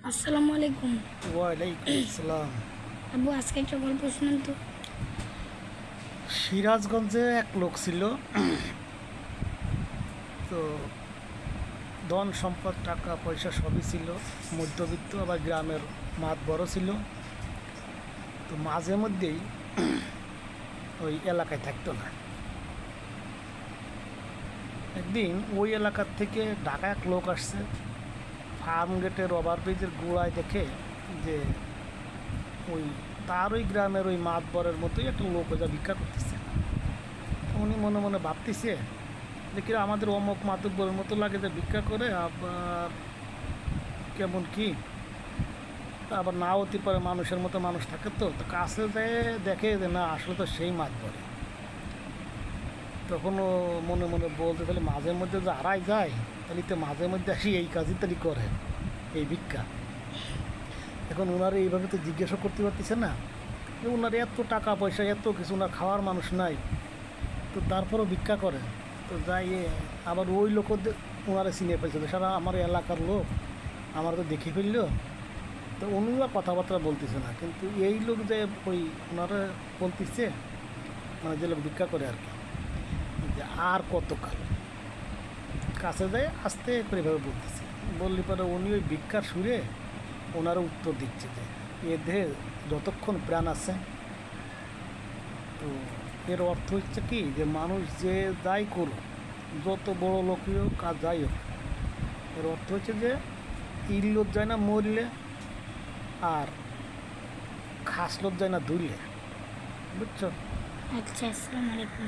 আসসালামু আলাইকুম। ওয়ালাইকুম আসসালাম। আব্বু, আজকে একটা গল্প শুনুন তো। সিরাজগঞ্জে এক লোক ছিল। তো ধন সম্পদ টাকা পয়সা সবই ছিল, মধ্যবিত্ত, আবার গ্রামের মাঠ বড় ছিল। তো মাঝে মধ্যেই ওই এলাকায় থাকতো না। একদিন ওই এলাকার থেকে ঢাকা এক লোক আসছে, ফার্ম গেটের ওভারব্রিজের গোড়ায় দেখে যে ওই তার ওই গ্রামের ওই মাতবরের মতোই একটা লোক যা ভিক্ষা করতেছে। উনি মনে মনে ভাবতেছে যে কি আমাদের অমুক মাতব্বরের মতো লাগে যে ভিক্ষা করে, আবার কেমন কি, আবার নাও হতে পারে, মানুষের মতো মানুষ থাকে। তো কাছে যেয়ে দেখে যে না, আসলে তো সেই মাতবরে। তখন ও মনে মনে বলতে, তাহলে মাঝে মধ্যে যে আড়াই যায়, তাহলে তো মাঝে মধ্যে আসি এই কাজই তাহলে করে, এই ভিক্ষা। এখন ওনারা এইভাবে তো জিজ্ঞাসা করতে পারতেছে না যে ওনার এত টাকা পয়সা, এত কিছু, ওনার খাওয়ার মানুষ নাই, তো তারপরও ভিক্ষা করে। তো যাই আবার ওই লোক ওনারা চিনে ফেলছে, সারা আমার এলাকার লোক আমার তো দেখে ফেললো। তো উনিও আর কথাবার্তা বলতেছে না, কিন্তু এই লোক যে ওই ওনারা বলতেছে, মানে যে লোক ভিক্ষা করে আর কি, যে আর কতকাল, কাছে যায় আস্তে করে এভাবে বলতেছে। বললে পরে উনি ওই ভিক্ষার সুরে ওনারা উত্তর দিচ্ছে যে এ দেহে যতক্ষণ প্রাণ আছে। তো এর অর্থ হচ্ছে কি, যে মানুষ যে যাই করুক, যত বড় লোকই হোক আর যাই হোক, এর অর্থ হচ্ছে যে ইল্লত যায় না মরলে, আর খাসলত যায় না ধুইলে। বুঝছো? আচ্ছা, আসসালামু আলাইকুম।